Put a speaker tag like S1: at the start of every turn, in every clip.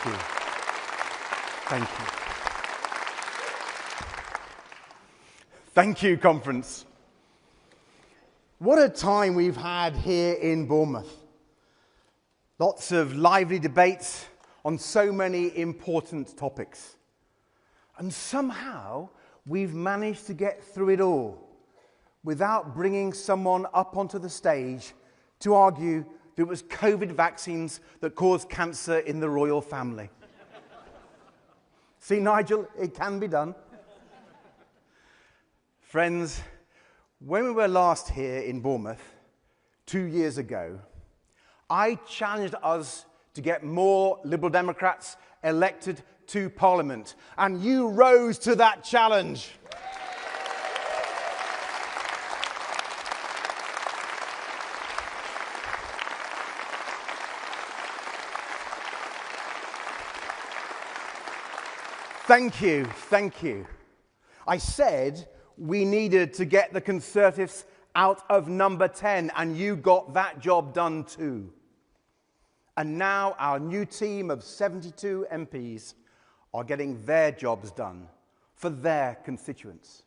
S1: Thank you. Thank you. Thank you, conference. What a time we've had here in Bournemouth. Lots of lively debates on so many important topics. And somehow we've managed to get through it all without bringing someone up onto the stage to argue that it was COVID vaccines that caused cancer in the royal family. See, Nigel, it can be done. Friends, when we were last here in Bournemouth 2 years ago, I challenged us to get more Liberal Democrats elected to Parliament, and you rose to that challenge. Thank you, thank you. I said we needed to get the Conservatives out of number 10, and you got that job done too. And now our new team of 72 MPs are getting their jobs done for their constituents.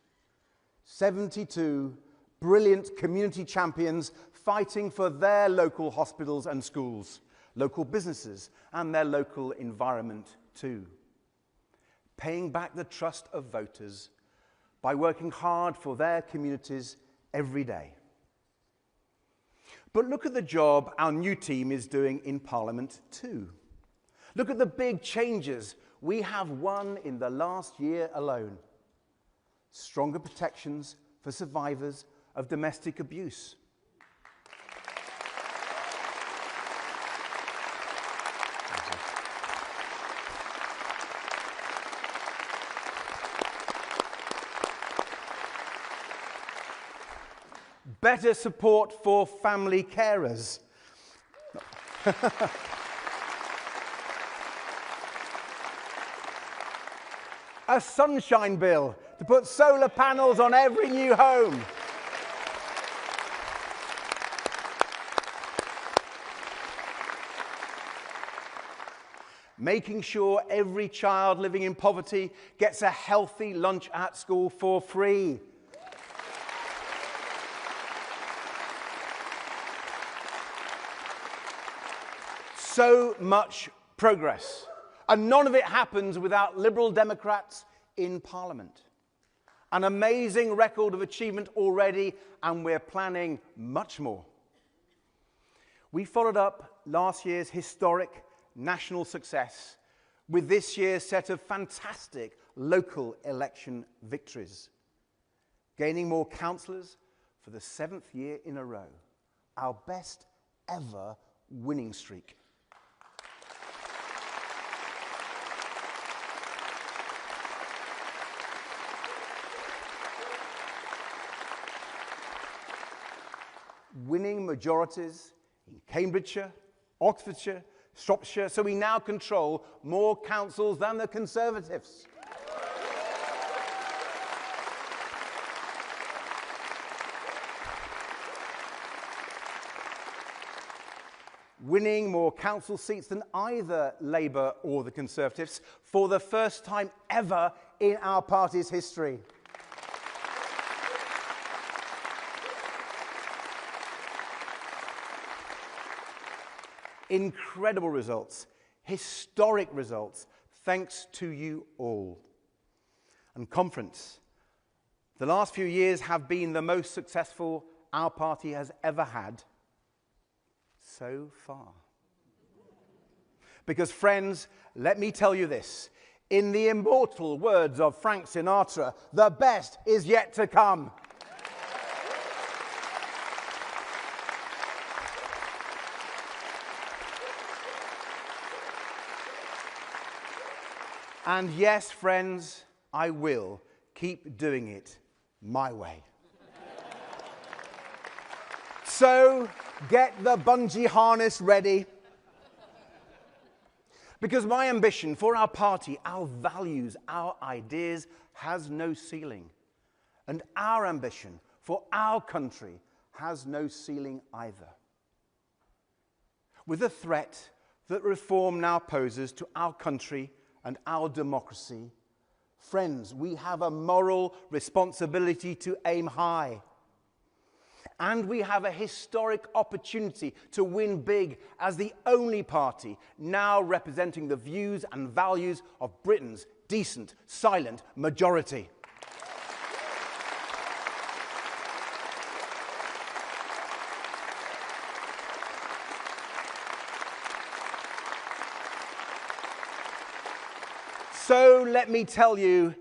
S1: 72 brilliant community champions fighting for their local hospitals and schools, local businesses, and their local environment too. Paying back the trust of voters by working hard for their communities every day. But look at the job our new team is doing in Parliament too. Look at the big changes we have won in the last year alone. Stronger protections for survivors of domestic abuse. Better support for family carers. A sunshine bill to put solar panels on every new home. Making sure every child living in poverty gets a healthy lunch at school for free. So much progress. And none of it happens without Liberal Democrats in Parliament. An amazing record of achievement already, and we're planning much more. We followed up last year's historic national success with this year's set of fantastic local election victories. Gaining more councillors for the 7th year in a row. Our best ever winning streak. Winning majorities in Cambridgeshire, Oxfordshire, Shropshire, so we now control more councils than the Conservatives. Winning more council seats than either Labour or the Conservatives for the first time ever in our party's history. Incredible results, historic results, thanks to you all. And conference, the last few years have been the most successful our party has ever had so far. Because friends, let me tell you this, in the immortal words of Frank Sinatra, the best is yet to come. And yes, friends, I will keep doing it my way. So, get the bungee harness ready. Because my ambition for our party, our values, our ideas has no ceiling. And our ambition for our country has no ceiling either. With the threat that reform now poses to our country and our democracy. Friends, we have a moral responsibility to aim high. And we have a historic opportunity to win big as the only party now representing the views and values of Britain's decent, silent majority. So let me tell you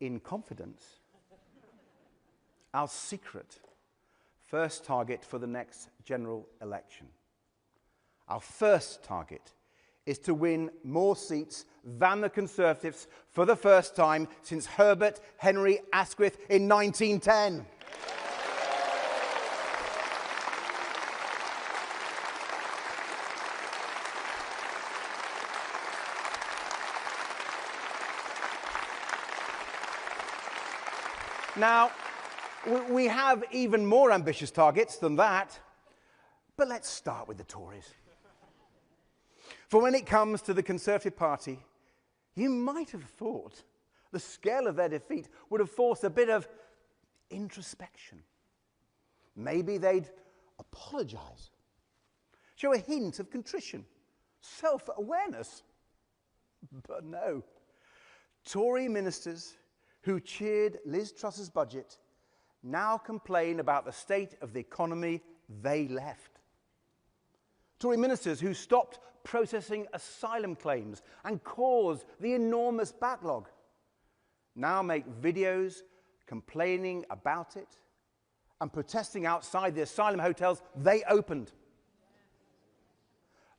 S1: in confidence our secret first target for the next general election. Our first target is to win more seats than the Conservatives for the first time since Herbert Henry Asquith in 1910. Now, we have even more ambitious targets than that, but let's start with the Tories. For when it comes to the Conservative Party, you might have thought the scale of their defeat would have forced a bit of introspection. Maybe they'd apologise, show a hint of contrition, self-awareness. But no. Tory ministers who cheered Liz Truss's budget now complain about the state of the economy they left. Tory ministers who stopped processing asylum claims and caused the enormous backlog now make videos complaining about it and protesting outside the asylum hotels they opened.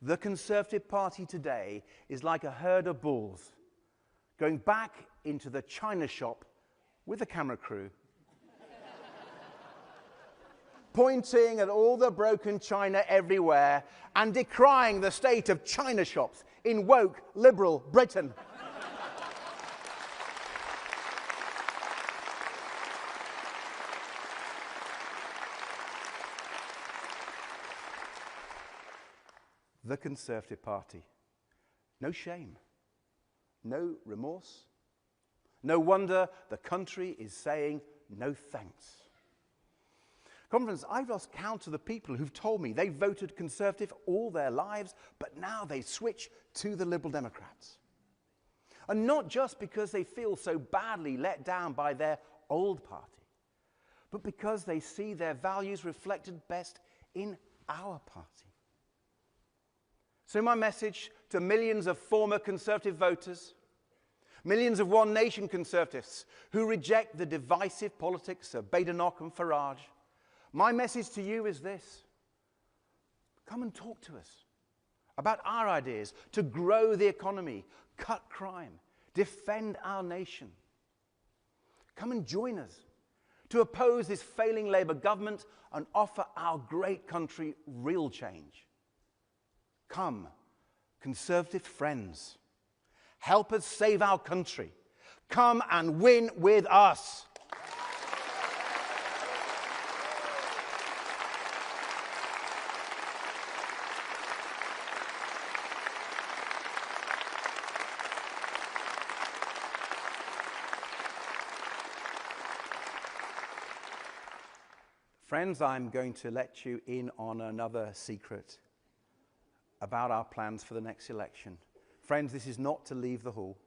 S1: The Conservative Party today is like a herd of bulls going back into the china shop with a camera crew, pointing at all the broken china everywhere and decrying the state of china shops in woke, liberal Britain. The Conservative Party. No shame. No remorse. No wonder the country is saying no thanks. Conference, I've lost count of the people who've told me they voted Conservative all their lives, but now they switch to the Liberal Democrats. And not just because they feel so badly let down by their old party, but because they see their values reflected best in our party. So my message to millions of former Conservative voters, millions of One Nation Conservatives who reject the divisive politics of Badenoch and Farage, my message to you is this: come and talk to us about our ideas to grow the economy, cut crime, defend our nation. Come and join us to oppose this failing Labour government and offer our great country real change. Come, Conservative friends, help us save our country. Come and win with us. Friends, I'm going to let you in on another secret about our plans for the next election. Friends, this is not to leave the hall.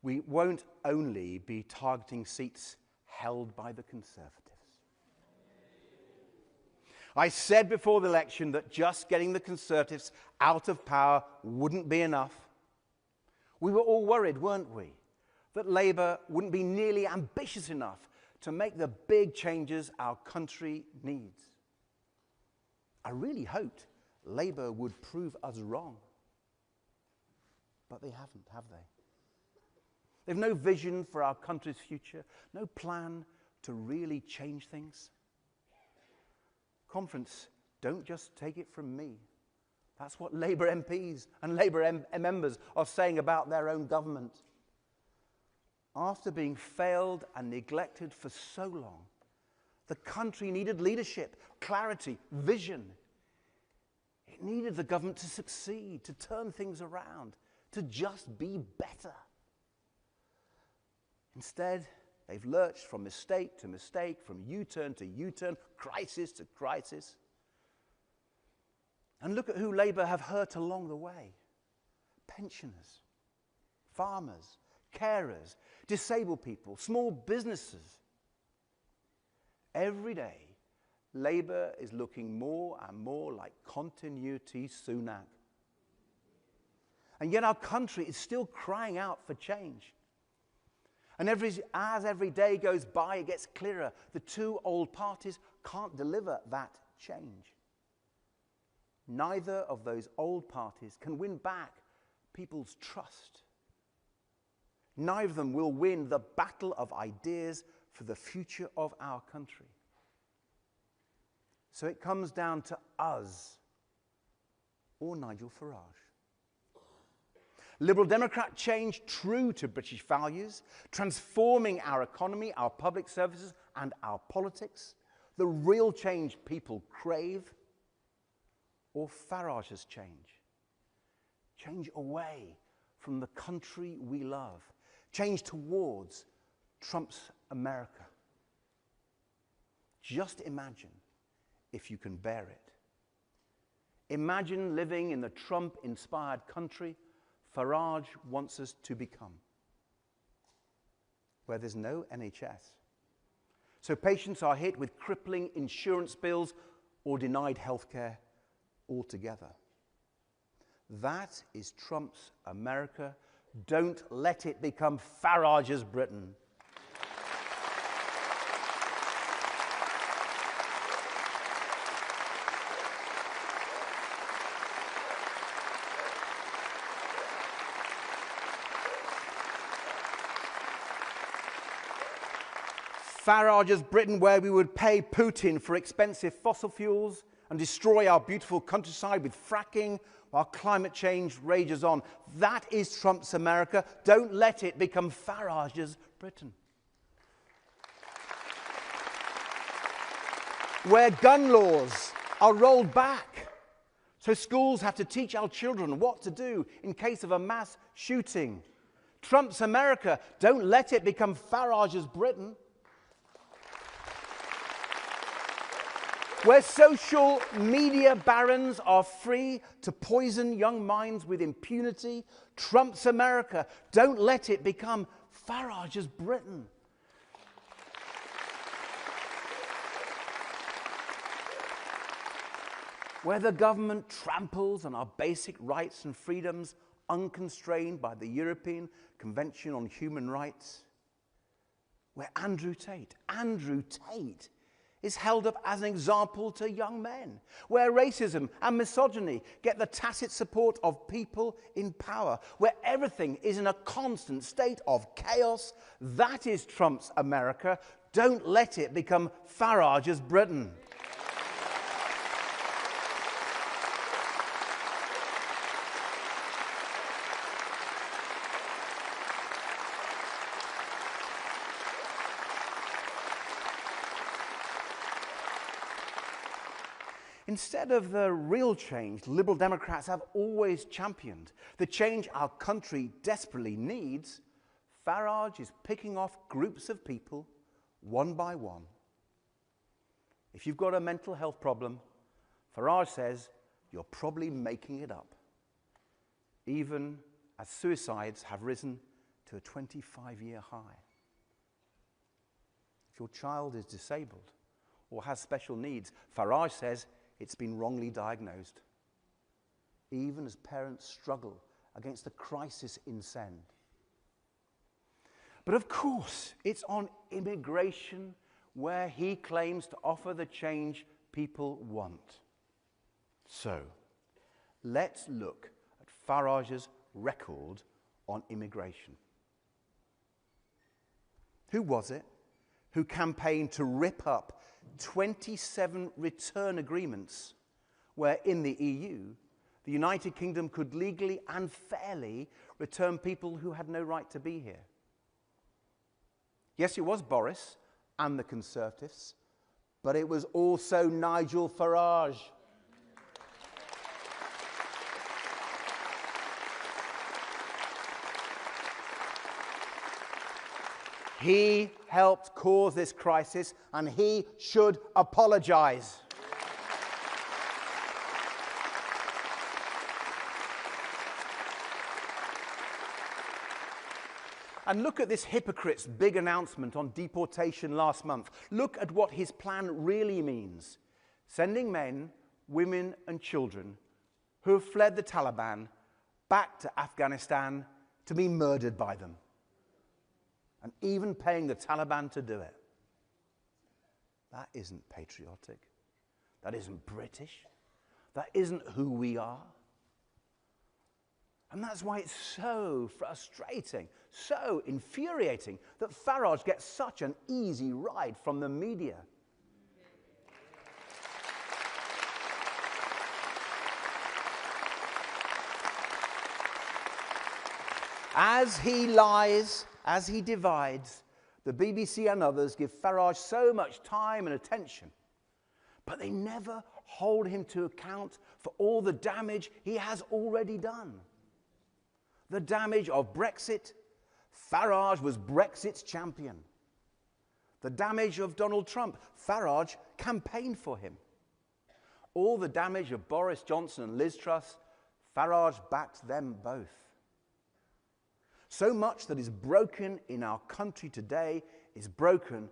S1: We won't only be targeting seats held by the Conservatives. I said before the election that just getting the Conservatives out of power wouldn't be enough. We were all worried, weren't we, that Labour wouldn't be nearly ambitious enough to make the big changes our country needs. I really hoped Labour would prove us wrong. But they haven't, have they? They've no vision for our country's future, no plan to really change things. Conference, don't just take it from me. That's what Labour MPs and Labour members are saying about their own government. After being failed and neglected for so long, the country needed leadership, clarity, vision. It needed the government to succeed, to turn things around, to just be better. Instead, they've lurched from mistake to mistake, from U-turn to U-turn, crisis to crisis. And look at who Labour have hurt along the way. Pensioners, farmers, carers, disabled people, small businesses. Every day, Labour is looking more and more like continuity Sunak. And yet our country is still crying out for change. And as every day goes by, it gets clearer. The two old parties can't deliver that change. Neither of those old parties can win back people's trust. Neither of them will win the battle of ideas for the future of our country. So it comes down to us or Nigel Farage. Liberal Democrat change true to British values, transforming our economy, our public services, and our politics, the real change people crave, or Farage's change. Change away from the country we love. Change towards Trump's America. Just imagine if you can bear it. Imagine living in the Trump-inspired country Farage wants us to become, where there's no NHS. So patients are hit with crippling insurance bills or denied healthcare altogether. That is Trump's America. Don't let it become Farage's Britain. Farage's Britain, where we would pay Putin for expensive fossil fuels and destroy our beautiful countryside with fracking while climate change rages on. That is Trump's America. Don't let it become Farage's Britain. Where gun laws are rolled back, so schools have to teach our children what to do in case of a mass shooting. Trump's America. Don't let it become Farage's Britain. Where social media barons are free to poison young minds with impunity. Trump's America. Don't let it become Farage's Britain. Where the government tramples on our basic rights and freedoms unconstrained by the European Convention on Human Rights. Where Andrew Tate is held up as an example to young men, where racism and misogyny get the tacit support of people in power, where everything is in a constant state of chaos. That is Trump's America. Don't let it become Farage's Britain. Instead of the real change Liberal Democrats have always championed, the change our country desperately needs, Farage is picking off groups of people one by one. If you've got a mental health problem, Farage says you're probably making it up, even as suicides have risen to a 25-year high. If your child is disabled or has special needs, Farage says it's been wrongly diagnosed, even as parents struggle against the crisis in send. But of course, it's on immigration where he claims to offer the change people want. So, let's look at Farage's record on immigration. Who was it who campaigned to rip up 27 return agreements where in the EU, the United Kingdom could legally and fairly return people who had no right to be here? Yes, it was Boris and the Conservatives, but it was also Nigel Farage. He helped cause this crisis, and he should apologize. And look at this hypocrite's big announcement on deportation last month. Look at what his plan really means. Sending men, women, and children who have fled the Taliban back to Afghanistan to be murdered by them. And even paying the Taliban to do it. That isn't patriotic. That isn't British. That isn't who we are. And that's why it's so frustrating, so infuriating that Farage gets such an easy ride from the media. As he lies, as he divides, the BBC and others give Farage so much time and attention, but they never hold him to account for all the damage he has already done. The damage of Brexit, Farage was Brexit's champion. The damage of Donald Trump, Farage campaigned for him. All the damage of Boris Johnson and Liz Truss, Farage backed them both. So much that is broken in our country today is broken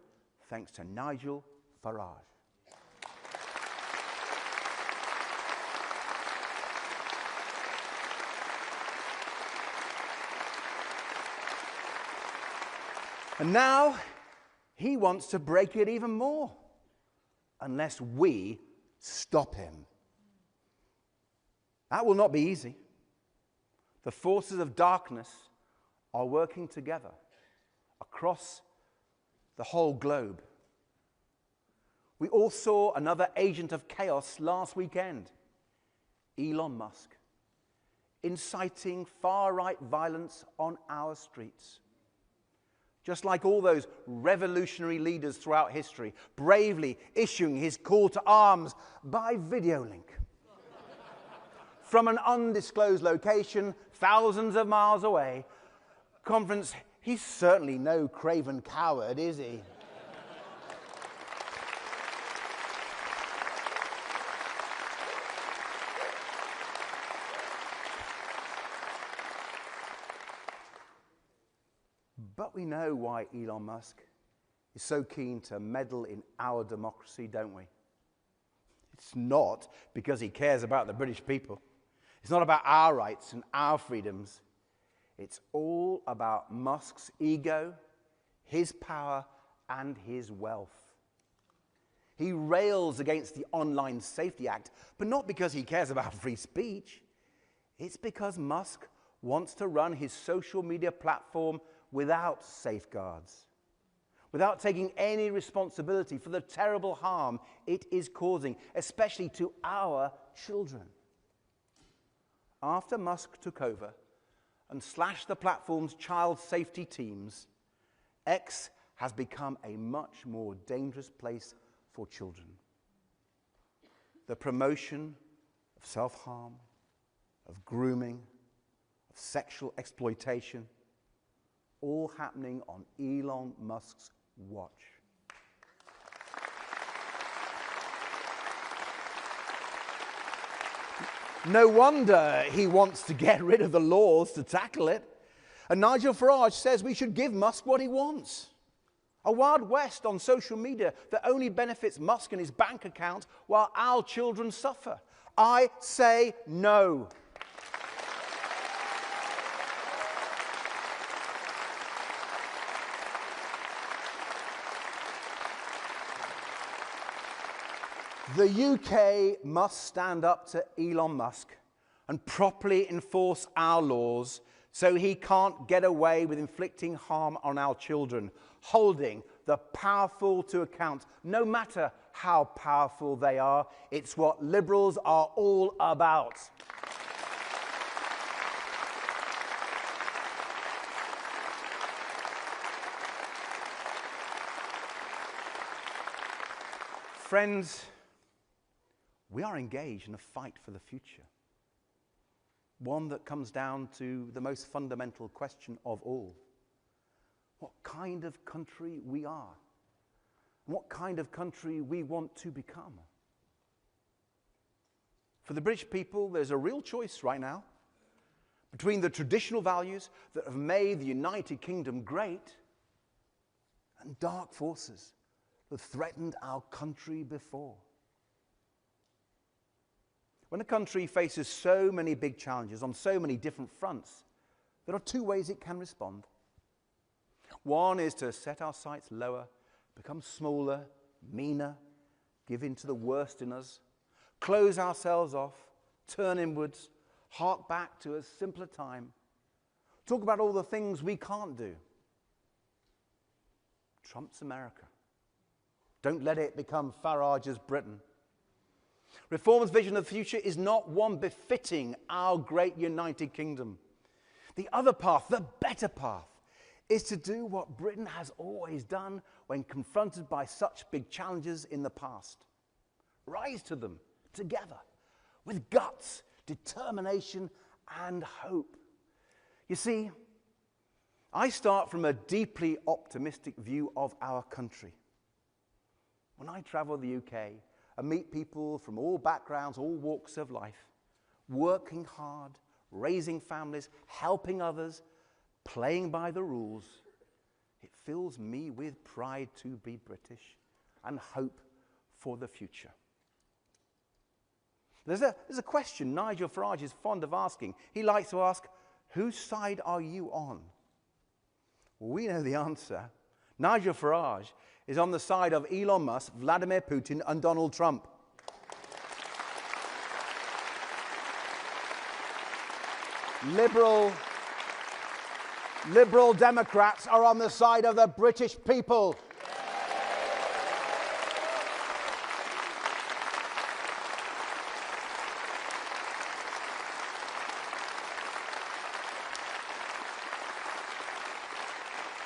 S1: thanks to Nigel Farage. And now he wants to break it even more, unless we stop him. That will not be easy. The forces of darkness are working together across the whole globe. We all saw another agent of chaos last weekend, Elon Musk, inciting far-right violence on our streets. Just like all those revolutionary leaders throughout history, bravely issuing his call to arms by video link. From an undisclosed location, thousands of miles away, conference, he's certainly no craven coward, is he? But we know why Elon Musk is so keen to meddle in our democracy, don't we? It's not because he cares about the British people. It's not about our rights and our freedoms. It's all about Musk's ego, his power, and his wealth. He rails against the Online Safety Act, but not because he cares about free speech. It's because Musk wants to run his social media platform without safeguards, without taking any responsibility for the terrible harm it is causing, especially to our children. After Musk took over and slashed the platform's child safety teams, X has become a much more dangerous place for children. The promotion of self-harm, of grooming, of sexual exploitation, all happening on Elon Musk's watch. No wonder he wants to get rid of the laws to tackle it. And Nigel Farage says we should give Musk what he wants. A Wild West on social media that only benefits Musk and his bank account while our children suffer. I say no. The UK must stand up to Elon Musk and properly enforce our laws so he can't get away with inflicting harm on our children, holding the powerful to account, no matter how powerful they are. It's what liberals are all about. Friends, we are engaged in a fight for the future. One that comes down to the most fundamental question of all. what kind of country we are, and what kind of country we want to become. For the British people, there's a real choice right now between the traditional values that have made the United Kingdom great and dark forces that threatened our country before. When a country faces so many big challenges on so many different fronts, there are two ways it can respond. One is to set our sights lower, become smaller, meaner, give in to the worst in us, close ourselves off, turn inwards, hark back to a simpler time, talk about all the things we can't do. Trump's America. Don't let it become Farage's Britain. Reform's vision of the future is not one befitting our great United Kingdom. The other path, the better path, is to do what Britain has always done when confronted by such big challenges in the past. Rise to them together with guts, determination, and hope. You see, I start from a deeply optimistic view of our country. When I travel the UK and meet people from all backgrounds, all walks of life, working hard, raising families, helping others, playing by the rules, it fills me with pride to be British and hope for the future. There's a question Nigel Farage is fond of asking. He likes to ask, whose side are you on? Well, we know the answer. Nigel Farage is on the side of Elon Musk, Vladimir Putin, and Donald Trump. Liberal Democrats are on the side of the British people.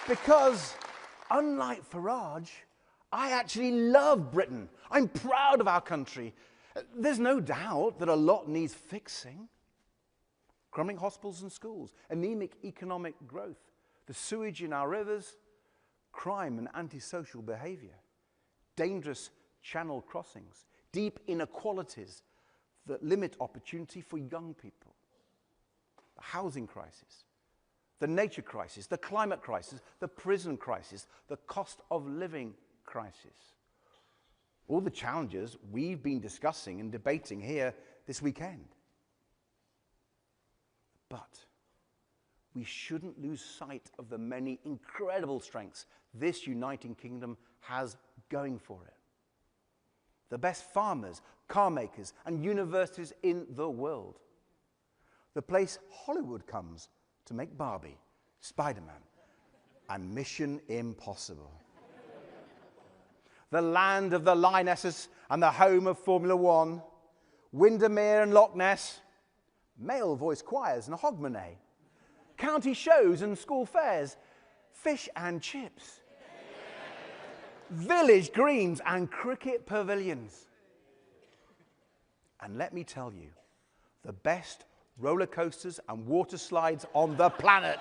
S1: Because, unlike Farage, I actually love Britain. I'm proud of our country. There's no doubt that a lot needs fixing. Crumbling hospitals and schools, anemic economic growth, the sewage in our rivers, crime and antisocial behavior, dangerous channel crossings, deep inequalities that limit opportunity for young people, the housing crisis, the nature crisis, the climate crisis, the prison crisis, the cost of living crisis. All the challenges we've been discussing and debating here this weekend. But we shouldn't lose sight of the many incredible strengths this United Kingdom has going for it. The best farmers, car makers, and universities in the world. The place Hollywood comes to make Barbie, Spider-Man, and Mission Impossible. The land of the Lionesses and the home of Formula One, Windermere and Loch Ness, male voice choirs and Hogmanay, county shows and school fairs, fish and chips, village greens and cricket pavilions. And let me tell you, the best roller coasters and water slides on the planet.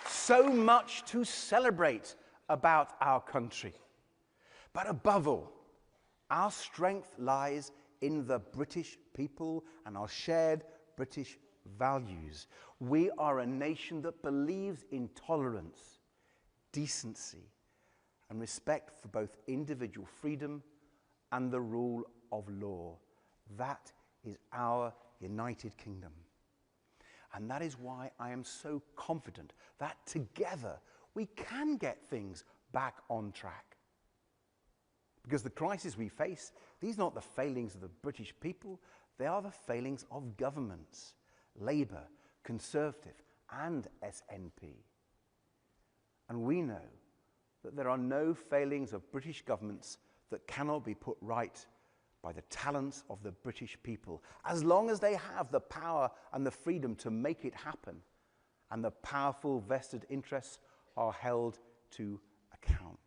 S1: So much to celebrate about our country. But above all, our strength lies in the British people and our shared British values. We are a nation that believes in tolerance, decency, and respect for both individual freedom and the rule of law. That is our United Kingdom. And that is why I am so confident that together we can get things back on track. Because the crises we face, these are not the failings of the British people, they are the failings of governments, Labour, Conservative, and SNP. And we know that there are no failings of British governments that cannot be put right by the talents of the British people, as long as they have the power and the freedom to make it happen, and the powerful vested interests are held to account.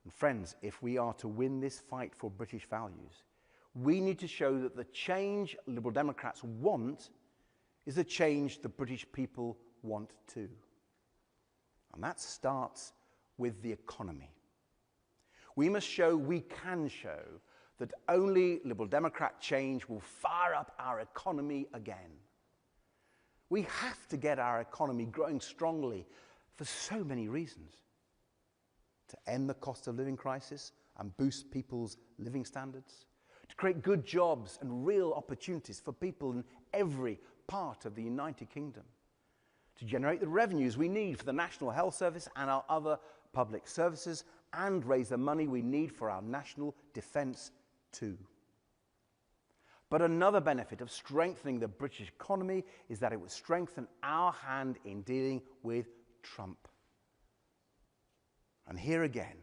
S1: And friends, if we are to win this fight for British values, we need to show that the change Liberal Democrats want is the change the British people want too. And that starts with the economy. We must show, we can show, that only Liberal Democrat change will fire up our economy again. We have to get our economy growing strongly for so many reasons. To end the cost of living crisis and boost people's living standards. To create good jobs and real opportunities for people in every part of the United Kingdom. To generate the revenues we need for the National Health Service and our other public services, and raise the money we need for our national defence too. But another benefit of strengthening the British economy is that it would strengthen our hand in dealing with Trump. And here again,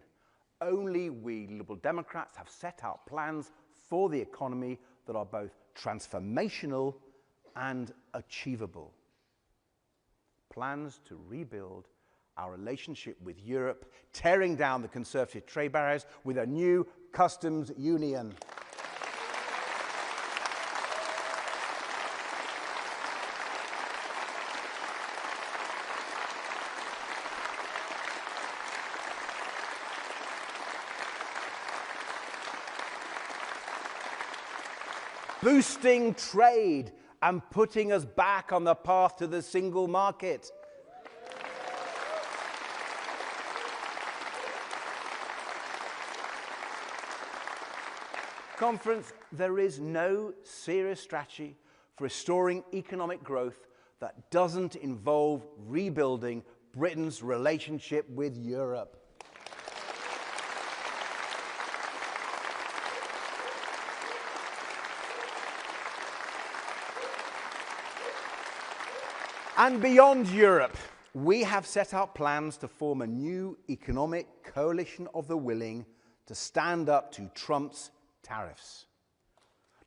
S1: only we Liberal Democrats have set out plans for the economy that are both transformational and achievable. Plans to rebuild our relationship with Europe, tearing down the conservative trade barriers with a new customs union. Boosting trade and putting us back on the path to the single market. Conference, there is no serious strategy for restoring economic growth that doesn't involve rebuilding Britain's relationship with Europe. And beyond Europe, we have set out plans to form a new economic coalition of the willing to stand up to Trump's tariffs.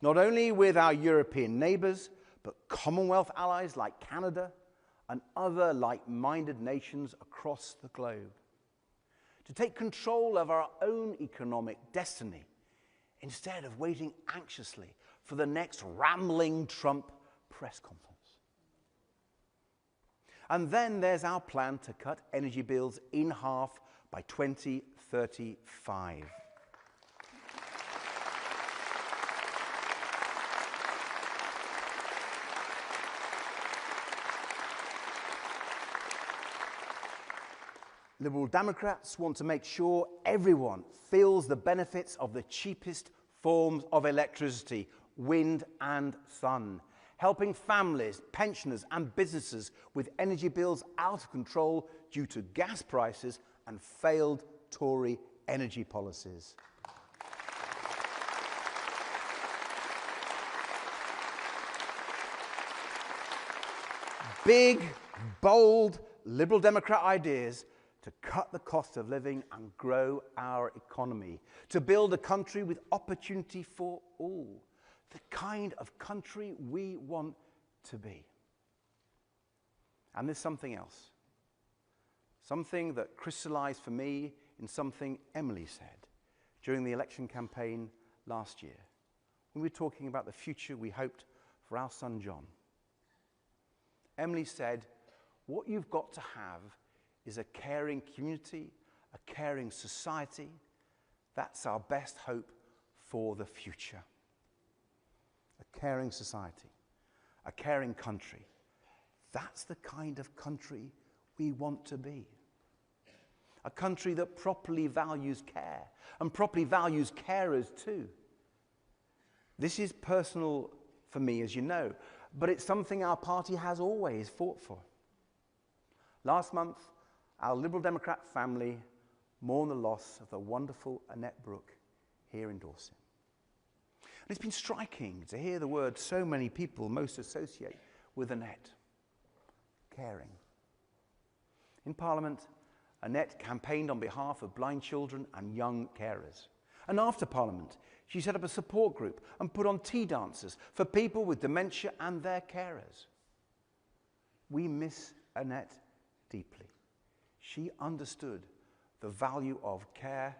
S1: Not only with our European neighbours, but Commonwealth allies like Canada and other like-minded nations across the globe. To take control of our own economic destiny instead of waiting anxiously for the next rambling Trump press conference. And then there's our plan to cut energy bills in half by 2035. Liberal Democrats want to make sure everyone feels the benefits of the cheapest forms of electricity, wind and sun, helping families, pensioners and businesses with energy bills out of control due to gas prices and failed Tory energy policies. Big, bold Liberal Democrat ideas to cut the cost of living and grow our economy, to build a country with opportunity for all, the kind of country we want to be. And there's something else, something that crystallized for me in something Emily said during the election campaign last year, when we were talking about the future we hoped for our son John. Emily said, what you've got to have is a caring community, a caring society. That's our best hope for the future. A caring society, a caring country. That's the kind of country we want to be. A country that properly values care and properly values carers too. This is personal for me, as you know, but it's something our party has always fought for. Last month, our Liberal Democrat family mourned the loss of the wonderful Annette Brooke here in Dorset. And it's been striking to hear the word so many people most associate with Annette: caring. In Parliament, Annette campaigned on behalf of blind children and young carers. And after Parliament, she set up a support group and put on tea dances for people with dementia and their carers. We miss Annette deeply. She understood the value of care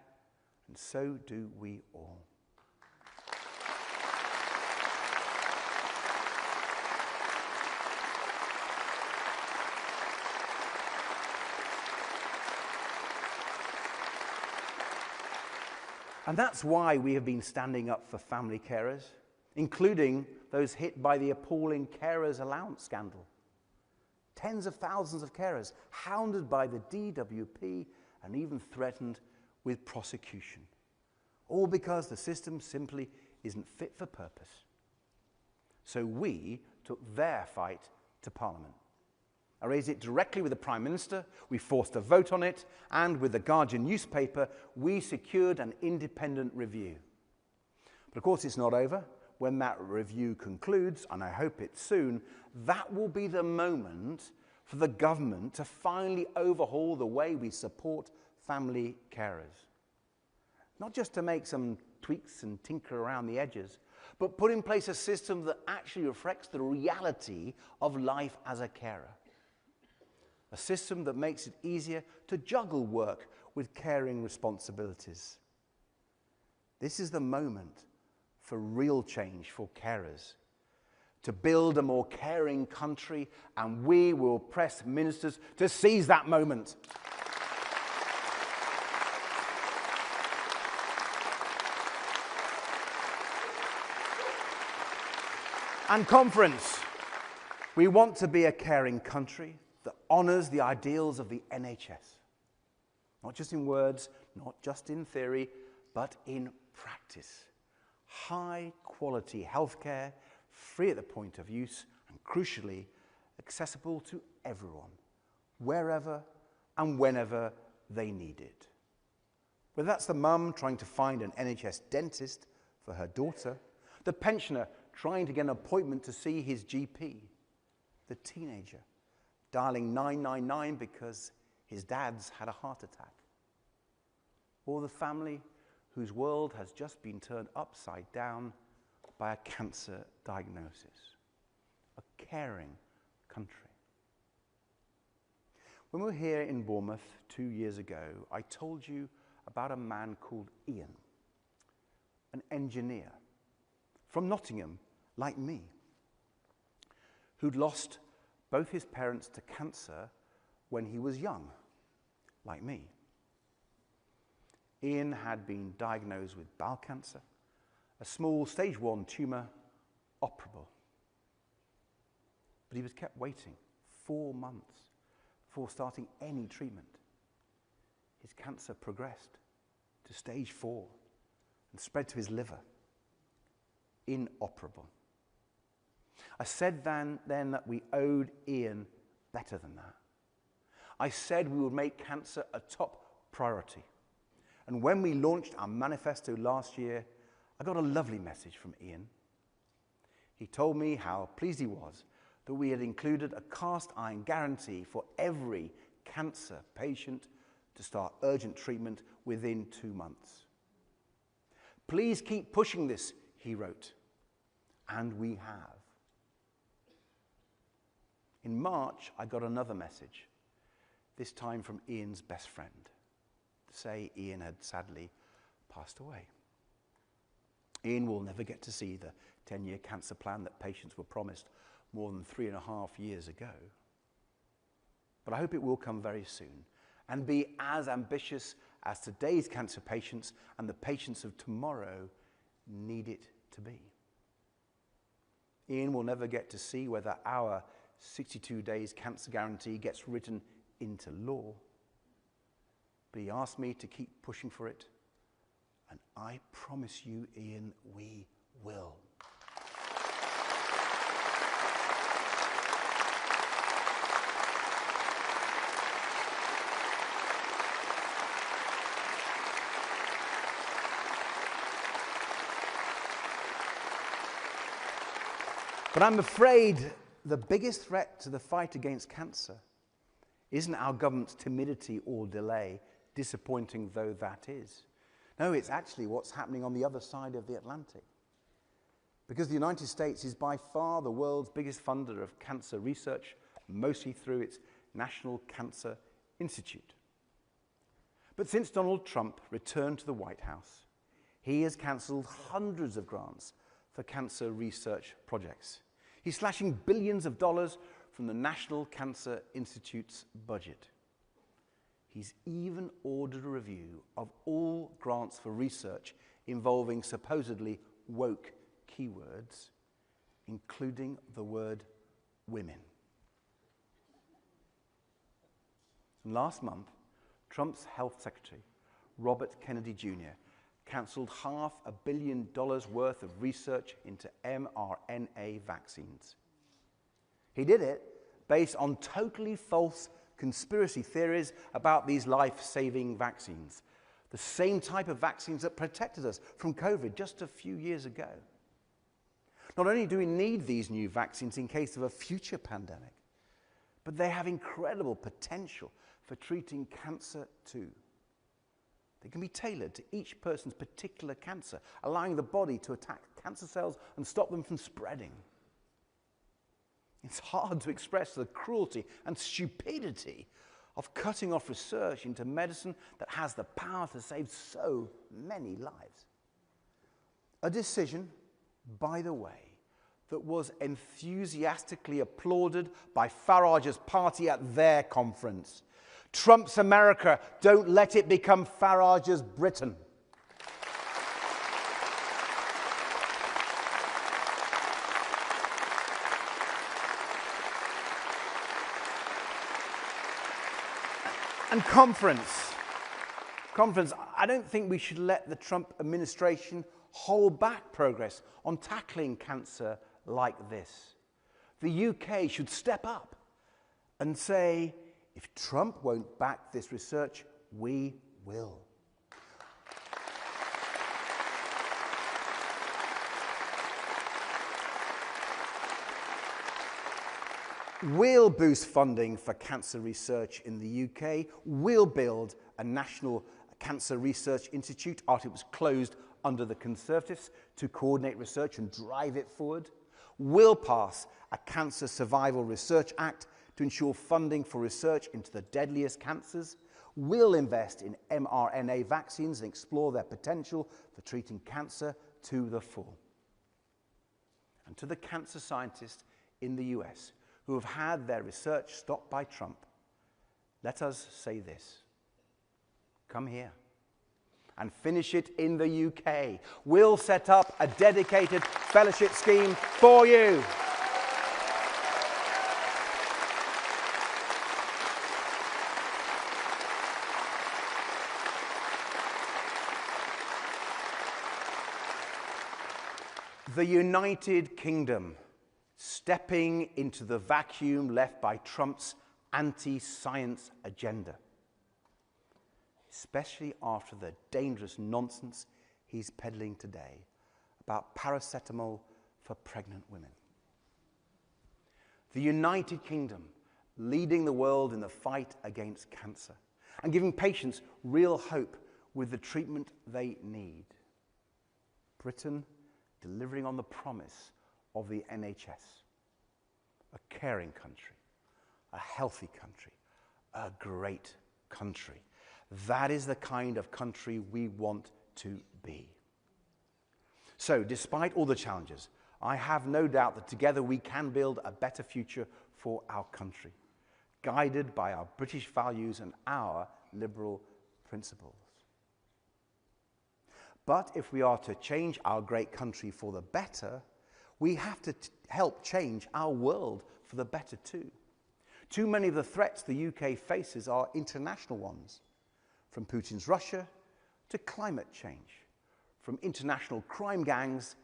S1: And so do we all. And that's why we have been standing up for family carers, including those hit by the appalling carers allowance scandal. Tens of thousands of carers hounded by the DWP and even threatened with prosecution. All because the system simply isn't fit for purpose. So we took their fight to Parliament. I raised it directly with the Prime Minister, we forced a vote on it, and with the Guardian newspaper, we secured an independent review. But of course it's not over. When that review concludes, and I hope it's soon, that will be the moment for the government to finally overhaul the way we support family carers. Not just to make some tweaks and tinker around the edges, but put in place a system that actually reflects the reality of life as a carer. A system that makes it easier to juggle work with caring responsibilities. This is the moment for real change for carers, to build a more caring country, and we will press ministers to seize that moment. And conference, we want to be a caring country that honours the ideals of the NHS. Not just in words, not just in theory, but in practice. High quality healthcare, free at the point of use, and crucially, accessible to everyone, wherever and whenever they need it. Whether that's the mum trying to find an NHS dentist for her daughter, the pensioner trying to get an appointment to see his GP, the teenager dialing 999 because his dad's had a heart attack, or the family whose world has just been turned upside down by a cancer diagnosis. A caring country. When we were here in Bournemouth 2 years ago, I told you about a man called Ian, an engineer from Nottingham, like me, who'd lost both his parents to cancer when he was young, like me. Ian had been diagnosed with bowel cancer, a small stage 1 tumour, operable. But he was kept waiting 4 months before starting any treatment. His cancer progressed to stage 4 and spread to his liver, inoperable. I said then that we owed Ian better than that. I said we would make cancer a top priority. And when we launched our manifesto last year, I got a lovely message from Ian. He told me how pleased he was that we had included a cast iron guarantee for every cancer patient to start urgent treatment within 2 months. Please keep pushing this, he wrote. And we have. In March, I got another message, this time from Ian's best friend, to say Ian had sadly passed away. Ian will never get to see the 10-year cancer plan that patients were promised more than 3.5 years ago. But I hope it will come very soon and be as ambitious as today's cancer patients and the patients of tomorrow need it to be. Ian will never get to see whether our 62 days cancer guarantee gets written into law. But he asked me to keep pushing for it, and I promise you, Ian, we will. But I'm afraid the biggest threat to the fight against cancer isn't our government's timidity or delay, disappointing though that is. No, it's actually what's happening on the other side of the Atlantic. Because the United States is by far the world's biggest funder of cancer research, mostly through its National Cancer Institute. But since Donald Trump returned to the White House, he has cancelled hundreds of grants for cancer research projects. He's slashing billions of dollars from the National Cancer Institute's budget. He's even ordered a review of all grants for research involving supposedly woke keywords, including the word women. And last month, Trump's health secretary, Robert Kennedy Jr., cancelled $500 million worth of research into mRNA vaccines. He did it based on totally false conspiracy theories about these life-saving vaccines, the same type of vaccines that protected us from COVID just a few years ago. Not only do we need these new vaccines in case of a future pandemic, but they have incredible potential for treating cancer too. They can be tailored to each person's particular cancer, allowing the body to attack cancer cells and stop them from spreading. It's hard to express the cruelty and stupidity of cutting off research into medicine that has the power to save so many lives. A decision, by the way, that was enthusiastically applauded by Farage's party at their conference. Trump's America, don't let it become Farage's Britain. And conference, I don't think we should let the Trump administration hold back progress on tackling cancer like this. The UK should step up and say, if Trump won't back this research, we will. We'll boost funding for cancer research in the UK. We'll build a national cancer research institute after it was closed under the Conservatives to coordinate research and drive it forward. We'll pass a Cancer Survival Research Act to ensure funding for research into the deadliest cancers. We'll invest in mRNA vaccines and explore their potential for treating cancer to the full. And to the cancer scientists in the US who have had their research stopped by Trump, let us say this: come here and finish it in the UK. We'll set up a dedicated fellowship scheme for you. The United Kingdom stepping into the vacuum left by Trump's anti-science agenda, especially after the dangerous nonsense he's peddling today about paracetamol for pregnant women. The United Kingdom leading the world in the fight against cancer and giving patients real hope with the treatment they need. Britain delivering on the promise of the NHS, a caring country, a healthy country, a great country. That is the kind of country we want to be. So, despite all the challenges, I have no doubt that together we can build a better future for our country, guided by our British values and our liberal principles. But if we are to change our great country for the better, we have to help change our world for the better too. Too many of the threats the UK faces are international ones, from Putin's Russia to climate change, from international crime gangs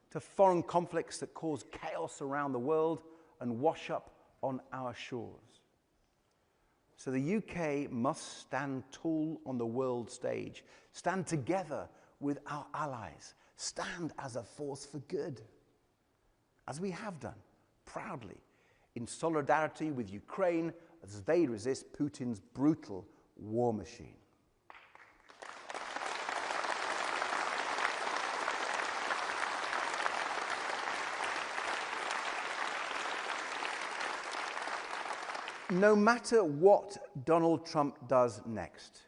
S1: to foreign conflicts that cause chaos around the world and wash up on our shores. So the UK must stand tall on the world stage, stand together with our allies, stand as a force for good, as we have done, proudly, in solidarity with Ukraine as they resist Putin's brutal war machine. No matter what Donald Trump does next,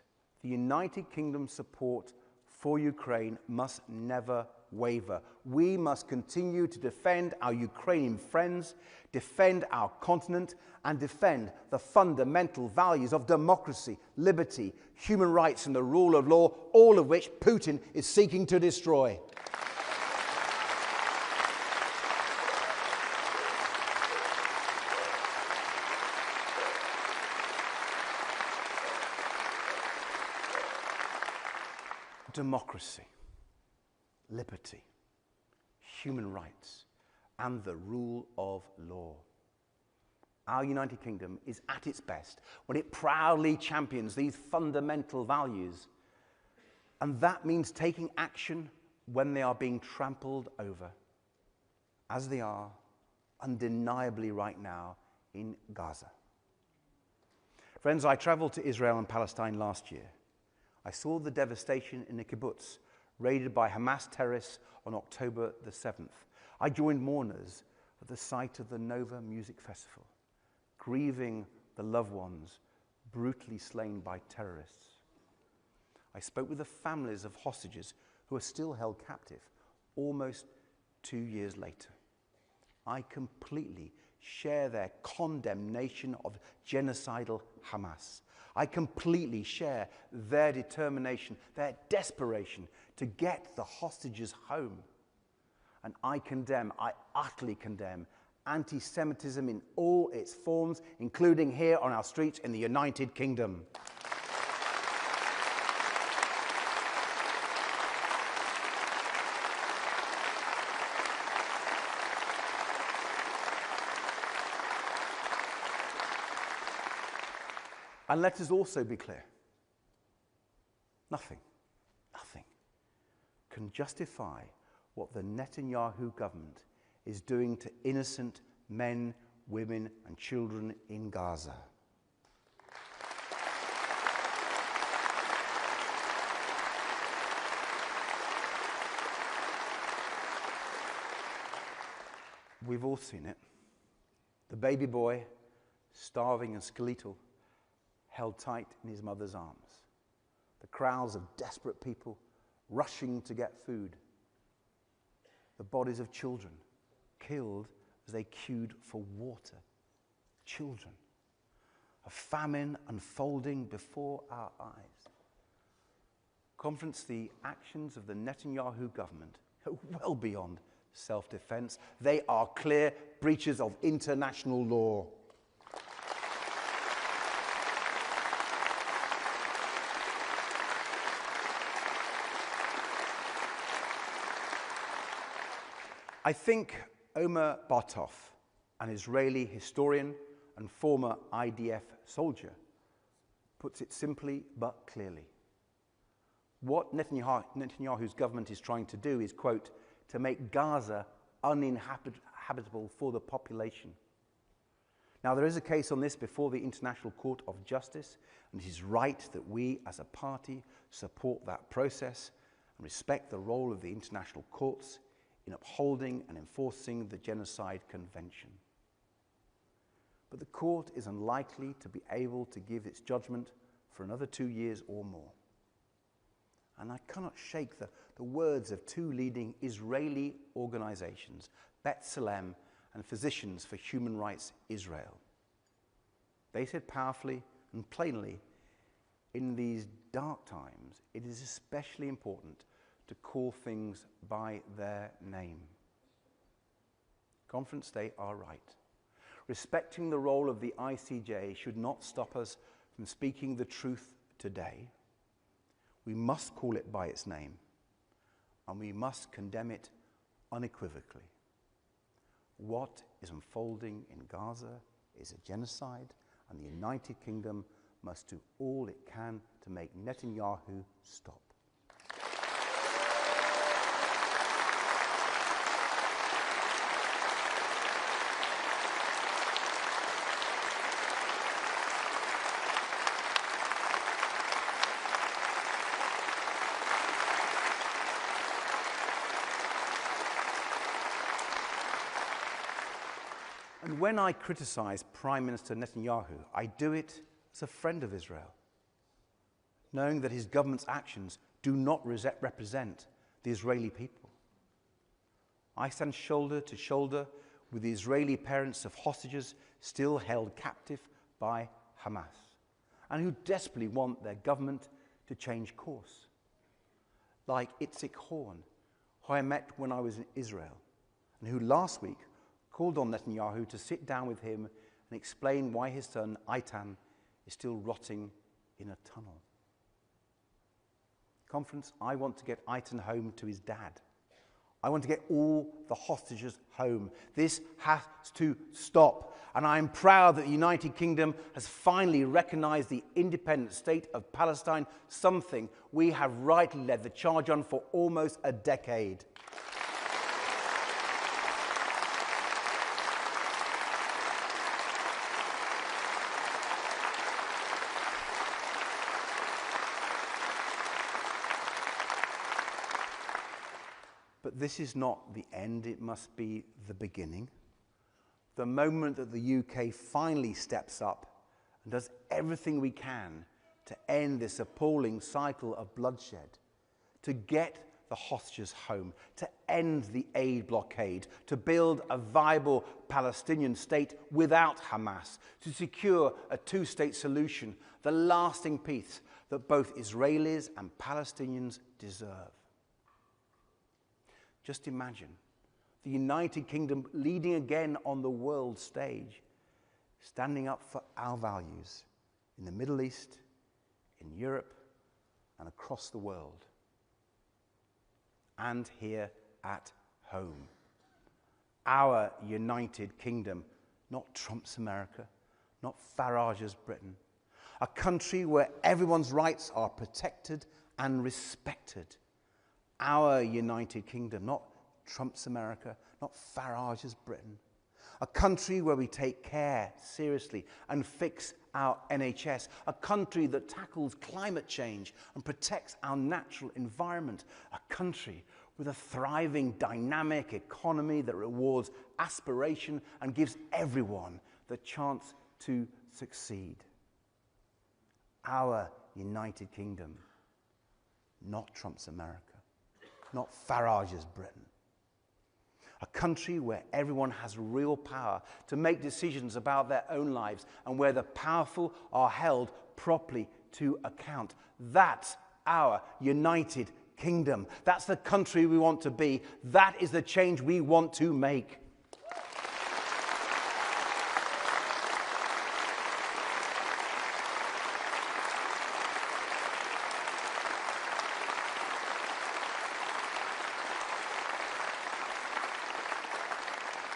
S1: The United Kingdom's support for Ukraine must never waver. We must continue to defend our Ukrainian friends, defend our continent, and defend the fundamental values of democracy, liberty, human rights, and the rule of law, all of which Putin is seeking to destroy. Democracy, liberty, human rights, and the rule of law. Our United Kingdom is at its best when it proudly champions these fundamental values. And that means taking action when they are being trampled over, as they are undeniably right now in Gaza. Friends, I traveled to Israel and Palestine last year. I saw the devastation in the kibbutz raided by Hamas terrorists on October the 7th. I joined mourners at the site of the Nova Music Festival, grieving the loved ones brutally slain by terrorists. I spoke with the families of hostages who are still held captive almost 2 years later. I completely share their condemnation of genocidal Hamas. I completely share their determination, their desperation to get the hostages home. And I utterly condemn anti-Semitism in all its forms, including here on our streets in the United Kingdom. And let us also be clear, nothing can justify what the Netanyahu government is doing to innocent men, women, and children in Gaza. We've all seen it. The baby boy, starving and skeletal, held tight in his mother's arms. The crowds of desperate people rushing to get food. The bodies of children killed as they queued for water. Children. A famine unfolding before our eyes. Conference, the actions of the Netanyahu government are well beyond self-defense. They are clear breaches of international law. I think Omer Bartov, an Israeli historian and former IDF soldier, puts it simply but clearly. What Netanyahu's government is trying to do is, quote, to make Gaza uninhabitable for the population. Now, there is a case on this before the International Court of Justice, and it is right that we as a party support that process and respect the role of the international courts in upholding and enforcing the Genocide Convention. But the court is unlikely to be able to give its judgment for another 2 years or more. And I cannot shake the words of two leading Israeli organizations, B'Tselem and Physicians for Human Rights Israel. They said powerfully and plainly, in these dark times, it is especially important to call things by their name. Conference, they are right. Respecting the role of the ICJ should not stop us from speaking the truth today. We must call it by its name, and we must condemn it unequivocally. What is unfolding in Gaza is a genocide, and the United Kingdom must do all it can to make Netanyahu stop. And when I criticize Prime Minister Netanyahu, I do it as a friend of Israel, knowing that his government's actions do not represent the Israeli people. I stand shoulder to shoulder with the Israeli parents of hostages still held captive by Hamas, and who desperately want their government to change course. Like Itzik Horn, who I met when I was in Israel, and who last week called on Netanyahu to sit down with him and explain why his son, Eitan, is still rotting in a tunnel. Conference, I want to get Eitan home to his dad. I want to get all the hostages home. This has to stop. And I'm proud that the United Kingdom has finally recognized the independent state of Palestine, something we have rightly led the charge on for almost a decade. But this is not the end, it must be the beginning. The moment that the UK finally steps up and does everything we can to end this appalling cycle of bloodshed, to get the hostages home, to end the aid blockade, to build a viable Palestinian state without Hamas, to secure a two-state solution, the lasting peace that both Israelis and Palestinians deserve. Just imagine the United Kingdom leading again on the world stage, standing up for our values in the Middle East, in Europe, and across the world, and here at home. Our United Kingdom, not Trump's America, not Farage's Britain, a country where everyone's rights are protected and respected. Our United Kingdom, not Trump's America, not Farage's Britain. A country where we take care seriously and fix our NHS. A country that tackles climate change and protects our natural environment. A country with a thriving, dynamic economy that rewards aspiration and gives everyone the chance to succeed. Our United Kingdom, not Trump's America, not Farage's Britain. A country where everyone has real power to make decisions about their own lives and where the powerful are held properly to account. That's our United Kingdom. That's the country we want to be. That is the change we want to make.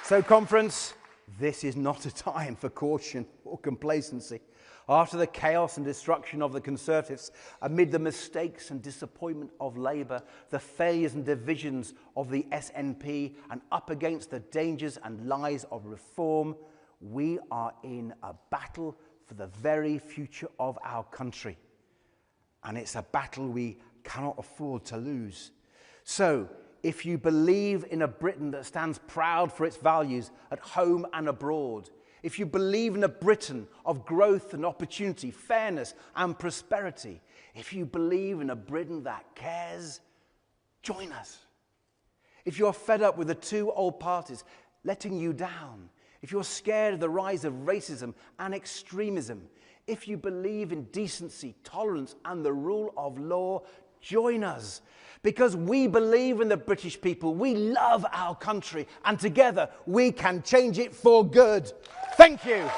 S1: So, conference, this is not a time for caution or complacency. After the chaos and destruction of the Conservatives, amid the mistakes and disappointment of Labour, the failures and divisions of the SNP, and up against the dangers and lies of reform, we are in a battle for the very future of our country. And it's a battle we cannot afford to lose. So, if you believe in a Britain that stands proud for its values at home and abroad, if you believe in a Britain of growth and opportunity, fairness and prosperity, if you believe in a Britain that cares, join us. If you're fed up with the two old parties letting you down, if you're scared of the rise of racism and extremism, if you believe in decency, tolerance and the rule of law, join us. Because we believe in the British people, we love our country, and together we can change it for good. Thank you.